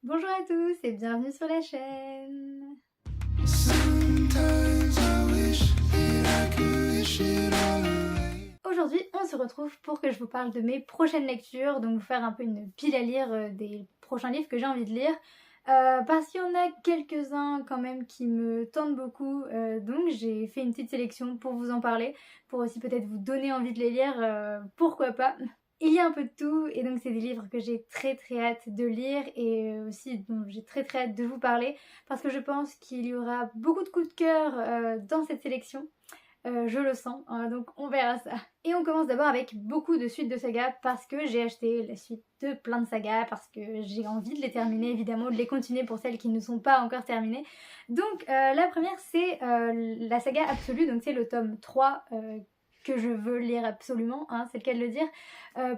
Bonjour à tous et bienvenue sur la chaîne. Aujourd'hui, on se retrouve pour que je vous parle de mes prochaines lectures, donc vous faire un peu une pile à lire des prochains livres que j'ai envie de lire. Parce qu'il y en a quelques-uns quand même qui me tentent beaucoup, donc j'ai fait une petite sélection pour vous en parler, pour aussi peut-être vous donner envie de les lire, pourquoi pas. Il y a un peu de tout et donc c'est des livres que j'ai très hâte de lire et aussi dont j'ai très hâte de vous parler parce que je pense qu'il y aura beaucoup de coups de cœur dans cette sélection. Je le sens, hein, donc on verra ça. Et on commence d'abord avec beaucoup de suites de sagas parce que j'ai acheté la suite de plein de sagas, parce que j'ai envie de les terminer évidemment, de les continuer pour celles qui ne sont pas encore terminées. Donc la première c'est la saga absolue, donc c'est le tome 3 que je veux lire absolument, hein, c'est le cas de le dire,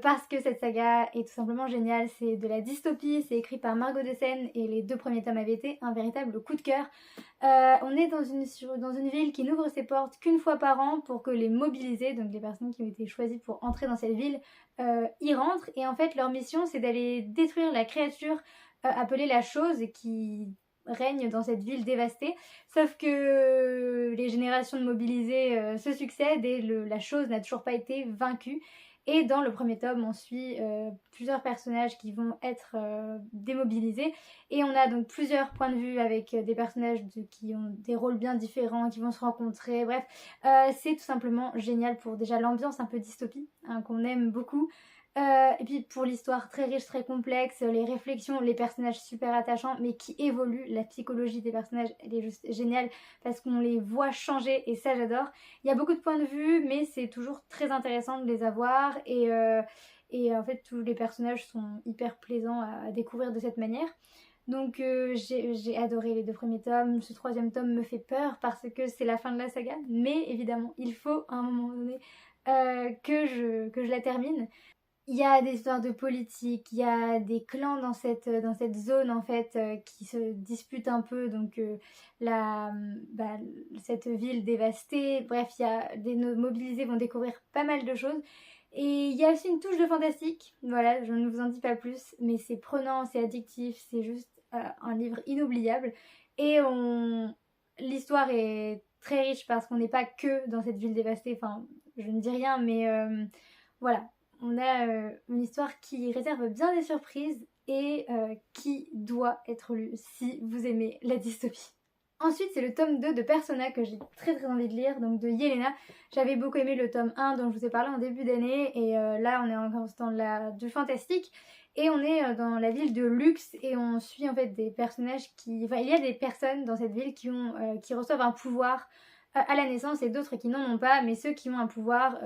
parce que cette saga est tout simplement géniale. C'est de la dystopie, c'est écrit par Margot Dessen et les 2 premiers tomes avaient été un véritable coup de cœur. On est dans une ville qui n'ouvre ses portes qu'une fois par an pour que les mobilisés, donc les personnes qui ont été choisies pour entrer dans cette ville, y rentrent. Et en fait, leur mission, c'est d'aller détruire la créature appelée la chose qui règne dans cette ville dévastée. Sauf que les générations de mobilisés se succèdent et la chose n'a toujours pas été vaincue. Et dans le premier tome, on suit plusieurs personnages qui vont être démobilisés. Et on a donc plusieurs points de vue avec des personnages qui ont des rôles bien différents, qui vont se rencontrer. Bref, c'est tout simplement génial pour déjà l'ambiance un peu dystopie, hein, qu'on aime beaucoup. Et puis pour l'histoire très riche, très complexe, les réflexions, les personnages super attachants, mais qui évoluent. La psychologie des personnages, elle est juste géniale parce qu'on les voit changer et ça j'adore. Il y a beaucoup de points de vue, mais c'est toujours très intéressant de les avoir et en fait tous les personnages sont hyper plaisants à découvrir de cette manière. Donc j'ai adoré les 2 premiers tomes. Ce 3e tome me fait peur parce que c'est la fin de la saga, mais évidemment il faut à un moment donné que je la termine. Il y a des histoires de politique, il y a des clans dans cette zone en fait qui se disputent un peu, donc bah, cette ville dévastée. Bref, il y a des mobilisés vont découvrir pas mal de choses. Et il y a aussi une touche de fantastique, voilà, je ne vous en dis pas plus, mais c'est prenant, c'est addictif, c'est juste un livre inoubliable. Et l'histoire est très riche parce qu'on n'est pas que dans cette ville dévastée, enfin, je ne dis rien, mais voilà, on a une histoire qui réserve bien des surprises et qui doit être lue si vous aimez la dystopie. Ensuite, c'est le tome 2 de Persona que j'ai très envie de lire, donc de Yelena. J'avais beaucoup aimé le tome 1 dont je vous ai parlé en début d'année, et là on est encore dans du fantastique, et on est dans la ville de Luxe, et on suit en fait des personnages Enfin, il y a des personnes dans cette ville qui reçoivent un pouvoir à la naissance et d'autres qui n'en ont pas, mais ceux qui ont un pouvoir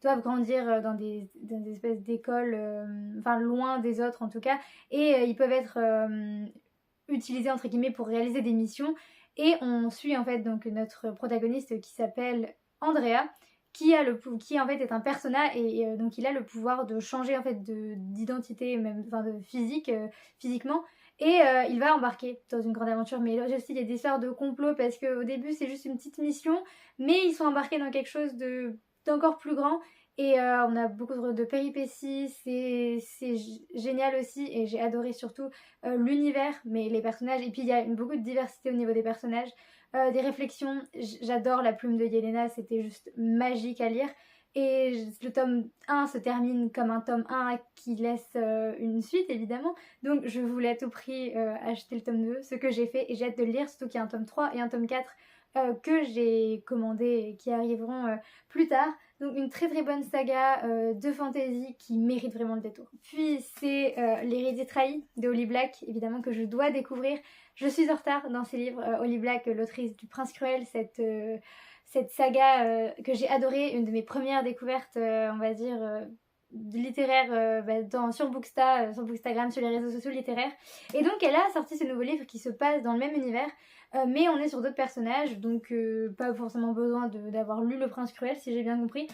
doivent grandir dans des espèces d'écoles, enfin loin des autres en tout cas, et ils peuvent être utilisés entre guillemets pour réaliser des missions. Et on suit en fait donc notre protagoniste qui s'appelle Andrea, qui en fait est un persona et donc il a le pouvoir de changer en fait d'identité, même enfin de physiquement. Et il va embarquer dans une grande aventure, mais là aussi il y a des histoires de complot parce qu'au début c'est juste une petite mission, mais ils sont embarqués dans quelque chose d'encore plus grand. Et on a beaucoup de péripéties, c'est génial aussi, et j'ai adoré surtout l'univers, mais les personnages, et puis il y a beaucoup de diversité au niveau des personnages, des réflexions. J'adore la plume de Yelena, c'était juste magique à lire. Et le tome 1 se termine comme un tome 1 qui laisse une suite évidemment, donc je voulais à tout prix acheter le tome 2, ce que j'ai fait, et j'ai hâte de le lire, surtout qu'il y a un tome 3 et un tome 4 que j'ai commandé et qui arriveront plus tard. Donc une très bonne saga de fantasy qui mérite vraiment le détour. Puis c'est L'Hérédité trahie de Holly Black, évidemment que je dois découvrir. Je suis en retard dans ces livres. Holly Black, l'autrice du Prince Cruel, cette saga que j'ai adorée, une de mes premières découvertes, on va dire, littéraires sur Bookstagram, sur les réseaux sociaux littéraires. Et donc elle a sorti ce nouveau livre qui se passe dans le même univers, mais on est sur d'autres personnages, donc pas forcément besoin d'avoir lu Le Prince Cruel si j'ai bien compris.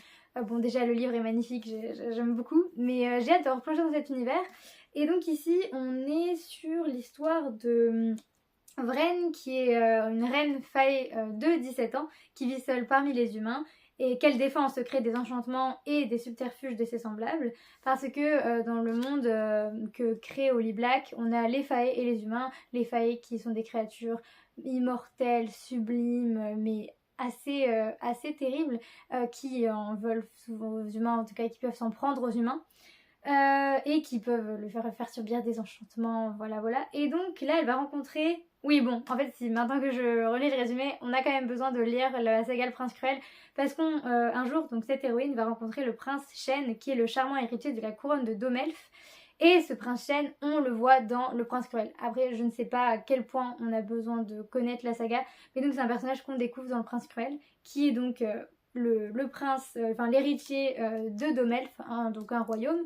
Bon, déjà le livre est magnifique, j'aime beaucoup, mais j'ai hâte de replonger dans cet univers. Et donc ici on est sur l'histoire de Vren, qui est une reine faille de 17 ans qui vit seule parmi les humains et qu'elle défend en secret des enchantements et des subterfuges de ses semblables, parce que dans le monde que crée Holly Black, on a les fae et les humains. Les fae qui sont des créatures immortelles, sublimes, mais assez terribles, qui en veulent souvent aux humains, en tout cas qui peuvent s'en prendre aux humains. Et qui peuvent le faire subir des enchantements, voilà. Et donc là, elle va rencontrer... Oui, bon, en fait, si maintenant que je relis le résumé, on a quand même besoin de lire la saga Le Prince Cruel, parce qu'un jour, donc cette héroïne va rencontrer le prince Shen, qui est le charmant héritier de la couronne de Domelf. Et ce prince Shen, on le voit dans Le Prince Cruel. Après, je ne sais pas à quel point on a besoin de connaître la saga, mais donc c'est un personnage qu'on découvre dans Le Prince Cruel, qui est donc le prince, l'héritier de Domelf, donc un royaume.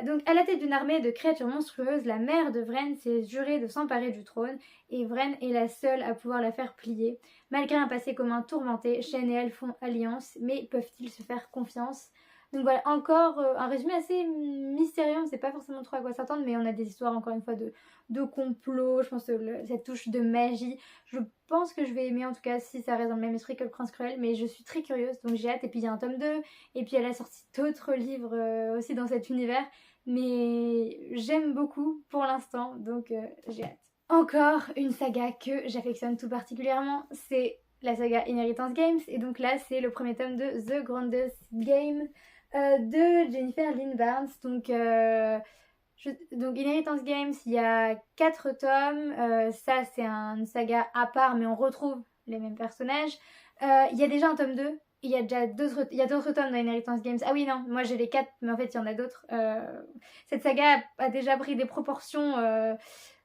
Donc à la tête d'une armée de créatures monstrueuses, la mère de Vren s'est jurée de s'emparer du trône, et Vren est la seule à pouvoir la faire plier. Malgré un passé commun tourmenté, Shen et elle font alliance, mais peuvent-ils se faire confiance? Donc voilà, encore un résumé assez mystérieux, on ne sait pas forcément trop à quoi s'attendre, mais on a des histoires encore une fois de complot, je pense cette touche de magie. Je pense que je vais aimer en tout cas si ça reste dans le même esprit que Le Prince Cruel, mais je suis très curieuse, donc j'ai hâte. Et puis il y a un tome 2, et puis elle a sorti d'autres livres aussi dans cet univers, mais j'aime beaucoup pour l'instant, donc j'ai hâte. Encore une saga que j'affectionne tout particulièrement, c'est la saga Inheritance Games, et donc là c'est le premier tome de The Grandest Game de Jennifer Lynn Barnes. Donc Inheritance Games, il y a 4 tomes, ça c'est une saga à part, mais on retrouve les mêmes personnages. Il y a déjà un tome 2, il y a déjà d'autres tomes dans Inheritance Games. Ah oui, non, moi j'ai les 4, mais en fait il y en a d'autres. Cette saga a déjà pris des proportions...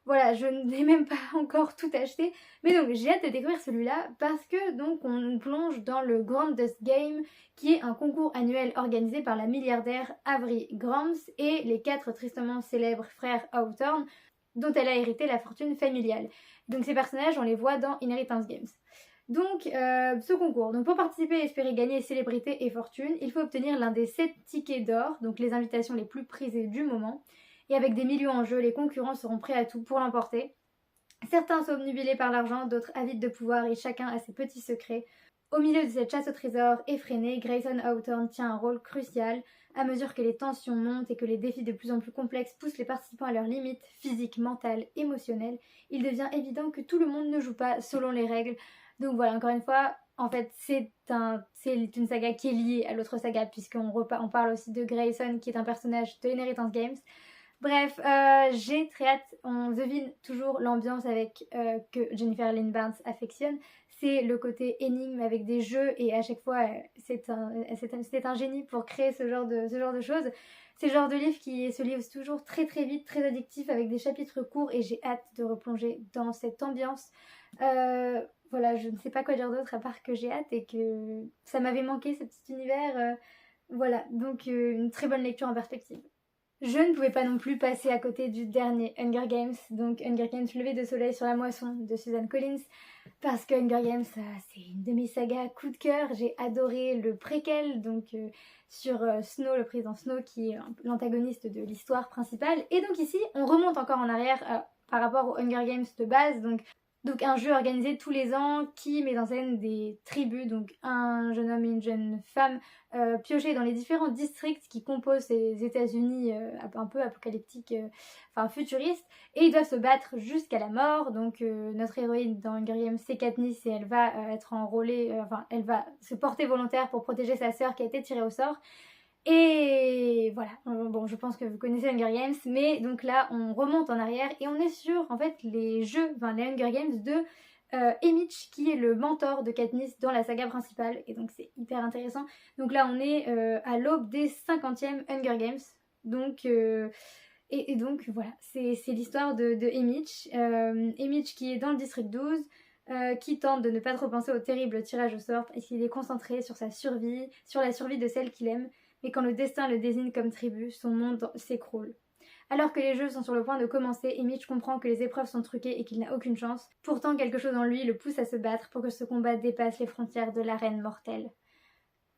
Voilà, je n'ai même pas encore tout acheté. Mais donc j'ai hâte de découvrir celui-là parce que donc on plonge dans le Grandest Game, qui est un concours annuel organisé par la milliardaire Avery Grams et les 4 tristement célèbres frères Hawthorne, dont elle a hérité la fortune familiale. Donc ces personnages, on les voit dans Inheritance Games. Donc ce concours, donc pour participer et espérer gagner célébrité et fortune, il faut obtenir l'un des 7 tickets d'or, donc les invitations les plus prisées du moment. Et avec des millions en jeu, les concurrents seront prêts à tout pour l'emporter. Certains sont obnubilés par l'argent, d'autres avides de pouvoir, et chacun a ses petits secrets. Au milieu de cette chasse au trésor effrénée, Grayson Hawthorne tient un rôle crucial. À mesure que les tensions montent et que les défis de plus en plus complexes poussent les participants à leurs limites physiques, mentales, émotionnelles, il devient évident que tout le monde ne joue pas selon les règles. Donc voilà, encore une fois, en fait, c'est une saga qui est liée à l'autre saga, puisqu'on parle aussi de Grayson, qui est un personnage de Inheritance Games. Bref, j'ai très hâte. On devine toujours l'ambiance que Jennifer Lynn Barnes affectionne. C'est le côté énigme avec des jeux, et à chaque fois, c'est un génie pour créer ce genre de choses. C'est le genre de livre qui se livre toujours très très vite, très addictif, avec des chapitres courts, et j'ai hâte de replonger dans cette ambiance. Voilà, je ne sais pas quoi dire d'autre à part que j'ai hâte et que ça m'avait manqué ce petit univers. Voilà, donc une très bonne lecture en perspective. Je ne pouvais pas non plus passer à côté du dernier Hunger Games, donc Hunger Games Lever de soleil sur la moisson de Suzanne Collins, parce que Hunger Games, c'est une de mes sagas coup de cœur. J'ai adoré le préquel, donc sur Snow, le président Snow, qui est l'antagoniste de l'histoire principale. Et donc ici, on remonte encore en arrière par rapport aux Hunger Games de base, donc un jeu organisé tous les ans qui met en scène des tribus, donc un jeune homme et une jeune femme piochés dans les différents districts qui composent ces États-Unis un peu apocalyptiques, enfin futuristes, et ils doivent se battre jusqu'à la mort. Donc notre héroïne dans Hunger Games, c'est Katniss, et elle va être enrôlée, elle va se porter volontaire pour protéger sa sœur qui a été tirée au sort. Et voilà, bon, je pense que vous connaissez Hunger Games, mais donc là on remonte en arrière et on est sur en fait les Hunger Games de Haymitch, qui est le mentor de Katniss dans la saga principale, et donc c'est hyper intéressant. Donc là on est à l'aube des 50e Hunger Games, donc et donc voilà, c'est l'histoire de Haymitch. Haymitch qui est dans le district 12, qui tente de ne pas trop penser au terrible tirage au sort parce qu'il est concentré sur sa survie, sur la survie de celle qu'il aime. Mais quand le destin le désigne comme tribu, son monde s'écroule. Alors que les jeux sont sur le point de commencer, Haymitch comprend que les épreuves sont truquées et qu'il n'a aucune chance. Pourtant, quelque chose en lui le pousse à se battre pour que ce combat dépasse les frontières de l'arène mortelle.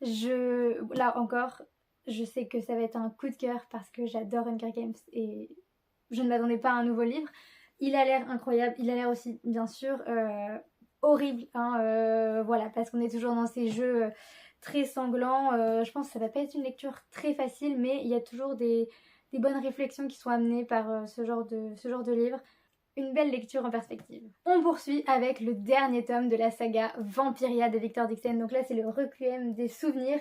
Là encore, je sais que ça va être un coup de cœur parce que j'adore Hunger Games et je ne m'attendais pas à un nouveau livre. Il a l'air incroyable, il a l'air aussi, bien sûr, horrible, hein, voilà, parce qu'on est toujours dans ces jeux très sanglant. Je pense que ça va pas être une lecture très facile, mais il y a toujours des bonnes réflexions qui sont amenées par ce genre de livre. Une belle lecture en perspective. On poursuit avec le dernier tome de la saga Vampiria de Victor Dixon. Donc là, c'est le Requiem des souvenirs.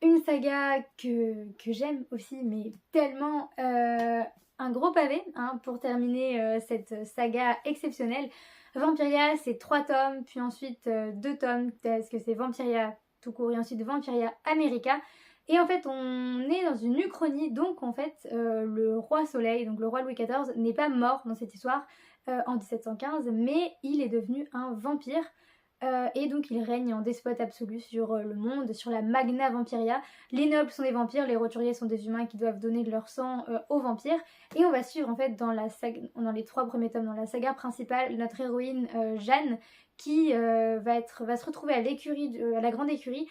Une saga que j'aime aussi, mais tellement un gros pavé hein, pour terminer cette saga exceptionnelle. Vampiria, c'est 3 tomes, puis ensuite 2 tomes, parce que c'est Vampiria tout court, et ensuite Vampiria America. Et en fait, on est dans une uchronie, donc en fait, le roi Soleil, donc le roi Louis XIV, n'est pas mort dans cette histoire en 1715, mais il est devenu un vampire. Et donc il règne en despote absolu sur le monde, sur la Magna Vampiria. Les nobles sont des vampires, les roturiers sont des humains qui doivent donner de leur sang aux vampires. Et on va suivre en fait dans les 3 premiers tomes, dans la saga principale, notre héroïne Jeanne, qui va se retrouver à la grande écurie,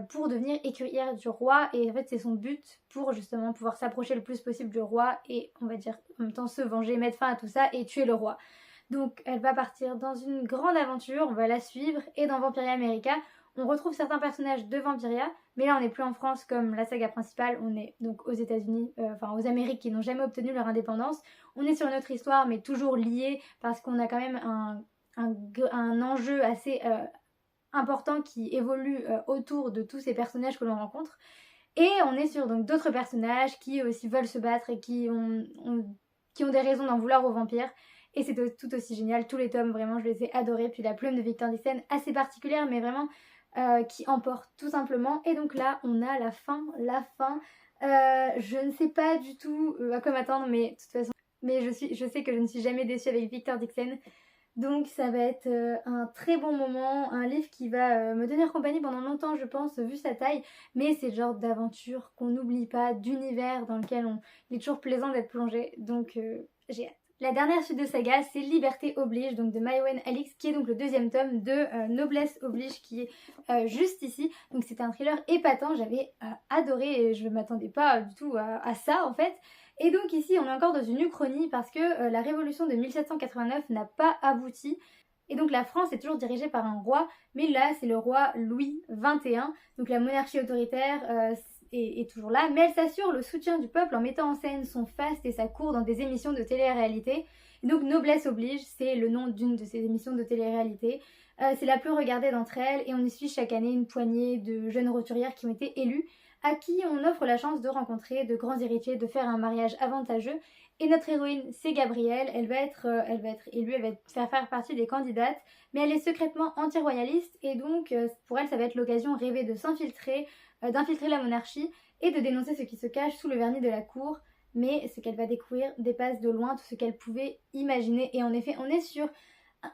pour devenir écuyère du roi, et en fait c'est son but pour justement pouvoir s'approcher le plus possible du roi et on va dire en même temps se venger, mettre fin à tout ça et tuer le roi. Donc elle va partir dans une grande aventure, on va la suivre, et dans Vampiria America on retrouve certains personnages de Vampiria, mais là on n'est plus en France comme la saga principale, on est donc aux États-Unis, enfin aux Amériques qui n'ont jamais obtenu leur indépendance. On est sur une autre histoire mais toujours liée parce qu'on a quand même un enjeu assez important qui évolue autour de tous ces personnages que l'on rencontre. Et on est sur donc d'autres personnages qui aussi veulent se battre et qui ont des raisons d'en vouloir aux vampires. Et c'est tout aussi génial, tous les tomes, vraiment, je les ai adorés. Puis la plume de Victor Dixon, assez particulière, mais vraiment qui emporte tout simplement. Et donc là, on a la fin. Je ne sais pas du tout à quoi m'attendre, mais de toute façon, mais je sais que je ne suis jamais déçue avec Victor Dixon. Donc ça va être un très bon moment, un livre qui va me tenir compagnie pendant longtemps je pense, vu sa taille, mais c'est le genre d'aventure qu'on n'oublie pas, d'univers dans lequel il est toujours plaisant d'être plongé, donc j'ai hâte. La dernière suite de saga, c'est Liberté oblige, donc de Maïwenn Alix, qui est donc le 2e tome de Noblesse oblige, qui est juste ici. Donc c'est un thriller épatant, j'avais adoré et je ne m'attendais pas du tout à ça en fait. Et donc ici, on est encore dans une uchronie parce que la révolution de 1789 n'a pas abouti. Et donc la France est toujours dirigée par un roi, mais là c'est le roi Louis XXI. Donc la monarchie autoritaire est toujours là, mais elle s'assure le soutien du peuple en mettant en scène son faste et sa cour dans des émissions de télé-réalité. Et donc Noblesse oblige, c'est le nom d'une de ces émissions de télé-réalité. C'est la plus regardée d'entre elles et on y suit chaque année une poignée de jeunes roturières qui ont été élues, à qui on offre la chance de rencontrer de grands héritiers, de faire un mariage avantageux. Et notre héroïne, c'est Gabrielle, elle va être élue, elle va faire partie des candidates, mais elle est secrètement anti-royaliste, et donc pour elle, ça va être l'occasion rêvée de s'infiltrer, d'infiltrer la monarchie, et de dénoncer ce qui se cache sous le vernis de la cour. Mais ce qu'elle va découvrir dépasse de loin tout ce qu'elle pouvait imaginer, et en effet, on est sur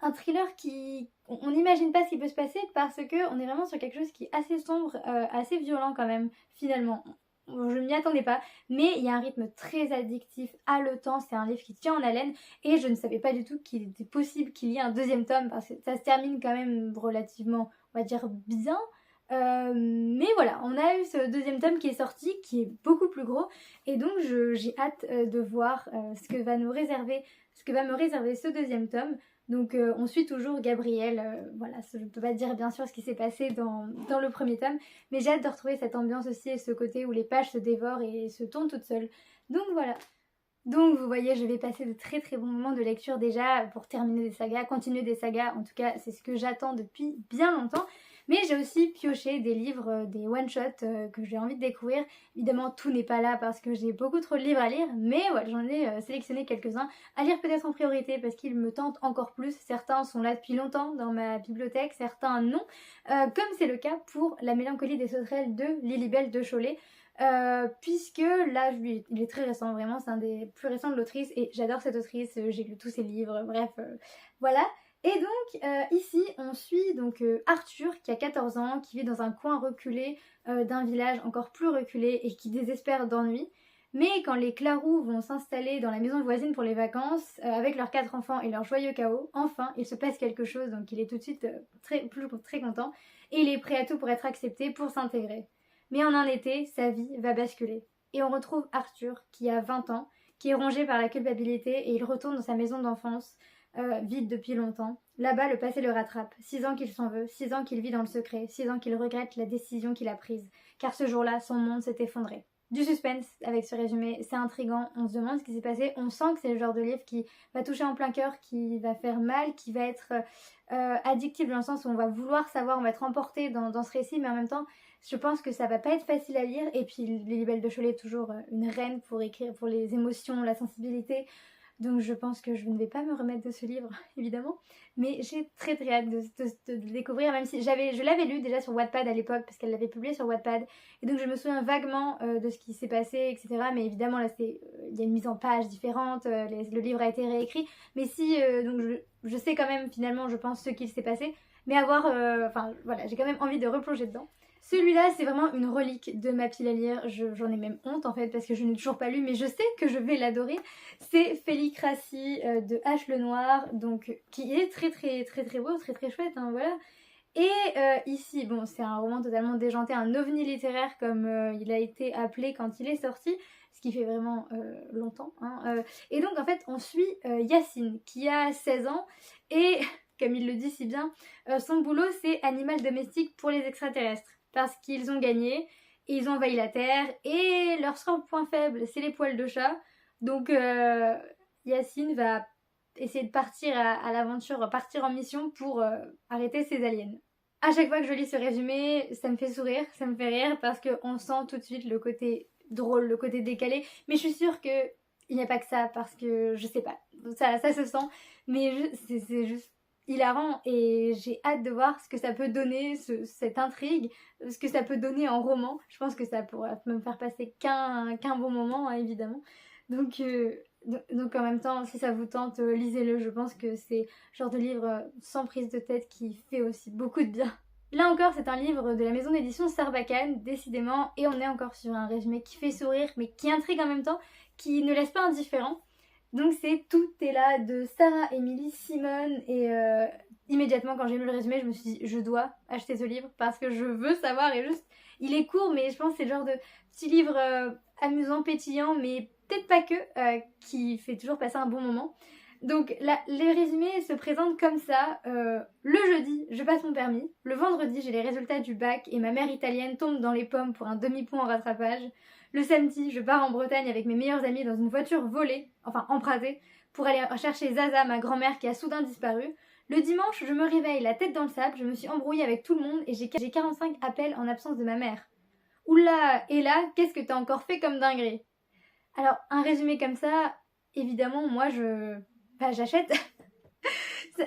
un thriller qui... On n'imagine pas ce qui peut se passer parce qu'on est vraiment sur quelque chose qui est assez sombre, assez violent quand même, finalement. Je m'y attendais pas, mais il y a un rythme très addictif, haletant, c'est un livre qui tient en haleine, et je ne savais pas du tout qu'il était possible qu'il y ait un 2e tome, parce que ça se termine quand même relativement, on va dire, bien. Mais voilà, on a eu ce 2e tome qui est sorti, qui est beaucoup plus gros, et donc j'ai hâte de voir ce que va me réserver ce 2e tome. Donc on suit toujours Gabrielle, voilà, je ne peux pas dire bien sûr ce qui s'est passé dans le 1er tome, mais j'ai hâte de retrouver cette ambiance aussi et ce côté où les pages se dévorent et se tournent toutes seules. Donc voilà. Donc vous voyez, je vais passer de très très bons moments de lecture déjà pour terminer des sagas, continuer des sagas, en tout cas c'est ce que j'attends depuis bien longtemps. Mais j'ai aussi pioché des livres, des one-shots que j'ai envie de découvrir. Évidemment, tout n'est pas là parce que j'ai beaucoup trop de livres à lire, mais ouais, j'en ai sélectionné quelques-uns à lire peut-être en priorité parce qu'ils me tentent encore plus. Certains sont là depuis longtemps dans ma bibliothèque, certains non, comme c'est le cas pour La mélancolie des sauterelles de Lilibelle de Cholet. Puisque là, il est très récent, vraiment, c'est un des plus récents de l'autrice et j'adore cette autrice, j'ai lu tous ses livres, bref, voilà. Et donc ici on suit donc Arthur qui a 14 ans, qui vit dans un coin reculé d'un village encore plus reculé et qui désespère d'ennui. Mais quand les Claroux vont s'installer dans la maison voisine pour les vacances, avec leurs 4 enfants et leur joyeux chaos, enfin il se passe quelque chose, donc il est tout de suite très content et il est prêt à tout pour être accepté, pour s'intégrer. Mais en un été, sa vie va basculer. Et on retrouve Arthur qui a 20 ans, qui est rongé par la culpabilité et il retourne dans sa maison d'enfance vide depuis longtemps. Là-bas, le passé le rattrape. 6 ans qu'il s'en veut, 6 ans qu'il vit dans le secret, 6 ans qu'il regrette la décision qu'il a prise. Car ce jour-là, son monde s'est effondré. Du suspense avec ce résumé, c'est intriguant, on se demande ce qui s'est passé, on sent que c'est le genre de livre qui va toucher en plein cœur, qui va faire mal, qui va être addictif dans le sens où on va vouloir savoir, on va être emporté dans ce récit, mais en même temps, je pense que ça va pas être facile à lire. Et puis Lily-Belle de Cholet est toujours une reine pour écrire, pour les émotions, la sensibilité. Donc je pense que je ne vais pas me remettre de ce livre, évidemment. Mais j'ai très très hâte de le découvrir, même si je l'avais lu déjà sur Wattpad à l'époque, parce qu'elle l'avait publié sur Wattpad. Et donc je me souviens vaguement de ce qui s'est passé, etc. Mais évidemment là, il y a une mise en page différente, le livre a été réécrit. Mais si, donc je sais quand même finalement, je pense, ce qu'il s'est passé. Mais enfin voilà, j'ai quand même envie de replonger dedans. Celui-là, c'est vraiment une relique de ma pile à lire. J'en ai même honte en fait parce que je n'ai toujours pas lu, mais je sais que je vais l'adorer. C'est Félicratie de H. Lenoir, donc qui est très très très très beau, très très chouette, hein, voilà. Et ici, bon, c'est un roman totalement déjanté, un ovni littéraire comme il a été appelé quand il est sorti, ce qui fait vraiment longtemps. Hein, et donc en fait, on suit Yacine qui a 16 ans et comme il le dit si bien, son boulot c'est animal domestique pour les extraterrestres. Parce qu'ils ont gagné, et ils ont envahi la Terre, et leur seul point faible, c'est les poils de chat. Donc Yacine va essayer de partir à l'aventure, partir en mission pour arrêter ces aliens. À chaque fois que je lis ce résumé, ça me fait sourire, ça me fait rire, parce qu'on sent tout de suite le côté drôle, le côté décalé. Mais je suis sûre qu'il n'y a pas que ça, parce que je sais pas, ça se sent, mais c'est juste hilarant et j'ai hâte de voir ce que ça peut donner, cette intrigue, ce que ça peut donner en roman. Je pense que ça pourra me faire passer qu'un bon moment, hein, évidemment. Donc en même temps, si ça vous tente, lisez-le. Je pense que c'est le genre de livre sans prise de tête qui fait aussi beaucoup de bien. Là encore, c'est un livre de la maison d'édition Sarbacane, décidément, et on est encore sur un résumé qui fait sourire, mais qui intrigue en même temps, qui ne laisse pas indifférent. Donc c'est Tout est là de Sarah Émilie Simone et immédiatement quand j'ai lu le résumé je me suis dit je dois acheter ce livre parce que je veux savoir et juste il est court mais je pense que c'est le genre de petit livre amusant, pétillant mais peut-être pas que qui fait toujours passer un bon moment. Donc les résumés se présentent comme ça. Le jeudi, je passe mon permis. Le vendredi, j'ai les résultats du bac et ma mère italienne tombe dans les pommes pour un demi-point en rattrapage. Le samedi, je pars en Bretagne avec mes meilleurs amis dans une voiture volée, enfin empruntée, pour aller chercher Zaza, ma grand-mère qui a soudain disparu. Le dimanche, je me réveille la tête dans le sable, je me suis embrouillée avec tout le monde et j'ai 45 appels en absence de ma mère. Oula, et là, qu'est-ce que t'as encore fait comme dinguerie? Alors, un résumé comme ça, évidemment, moi j'achète.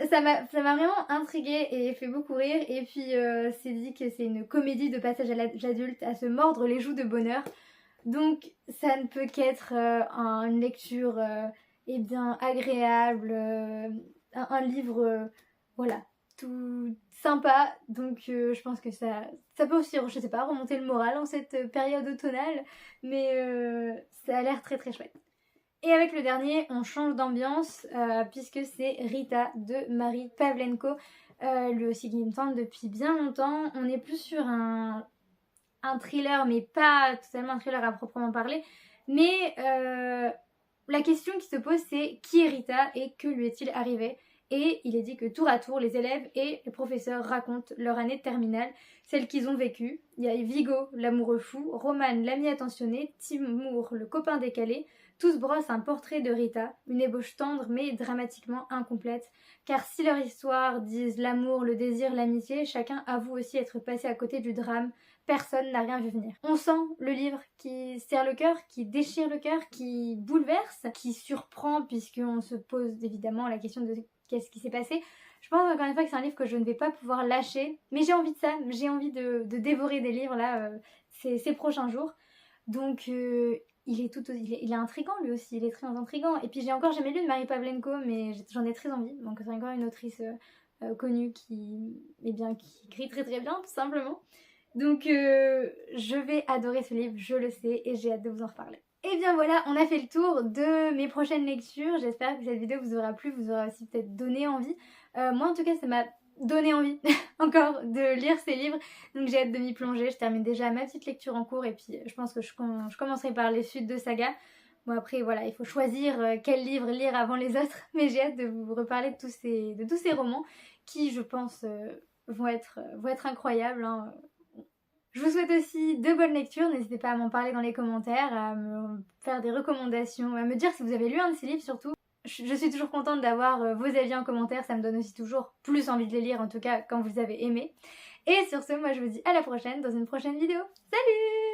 ça m'a vraiment intriguée et fait beaucoup rire. Et puis, c'est dit que c'est une comédie de passage à l'âge adulte à se mordre les joues de bonheur. Donc ça ne peut qu'être une lecture eh bien agréable, un livre voilà, tout sympa. Donc je pense que ça peut aussi, je sais pas, remonter le moral en cette période automnale, mais ça a l'air très très chouette. Et avec le dernier, on change d'ambiance puisque c'est Rita de Marie Pavlenko, lui aussi qui me tente depuis bien longtemps. On est plus sur un thriller, mais pas totalement un thriller à proprement parler. Mais la question qui se pose, c'est qui est Rita et que lui est-il arrivé? Et il est dit que tour à tour, les élèves et les professeurs racontent leur année de terminale, celle qu'ils ont vécue. Il y a Vigo, l'amoureux fou, Roman, l'ami attentionné, Timour, le copain décalé. Tous brossent un portrait de Rita, une ébauche tendre mais dramatiquement incomplète. Car si leur histoire disent l'amour, le désir, l'amitié, chacun avoue aussi être passé à côté du drame. Personne n'a rien vu venir. On sent le livre qui serre le cœur, qui déchire le cœur, qui bouleverse, qui surprend puisqu'on se pose évidemment la question de qu'est-ce qui s'est passé. Je pense encore une fois que c'est un livre que je ne vais pas pouvoir lâcher, mais j'ai envie de ça, j'ai envie de dévorer des livres là ces prochains jours. Donc il est intriguant lui aussi, il est très intriguant. Et puis j'ai encore jamais lu de Marie Pavlenko, mais j'en ai très envie. Donc c'est encore une autrice connue qui écrit très très bien tout simplement. Donc je vais adorer ce livre, je le sais, et j'ai hâte de vous en reparler. Et bien voilà, on a fait le tour de mes prochaines lectures. J'espère que cette vidéo vous aura plu, vous aura aussi peut-être donné envie. Moi en tout cas ça m'a donné envie encore de lire ces livres, donc j'ai hâte de m'y plonger. Je termine déjà ma petite lecture en cours et puis je pense que je commencerai par les suites de saga. Bon après voilà, il faut choisir quel livre lire avant les autres, mais j'ai hâte de vous reparler de tous ces romans qui je pense vont être incroyables, hein. Je vous souhaite aussi de bonnes lectures, n'hésitez pas à m'en parler dans les commentaires, à me faire des recommandations, à me dire si vous avez lu un de ces livres surtout. Je suis toujours contente d'avoir vos avis en commentaire, ça me donne aussi toujours plus envie de les lire, en tout cas quand vous avez aimé. Et sur ce, moi je vous dis à la prochaine dans une prochaine vidéo. Salut!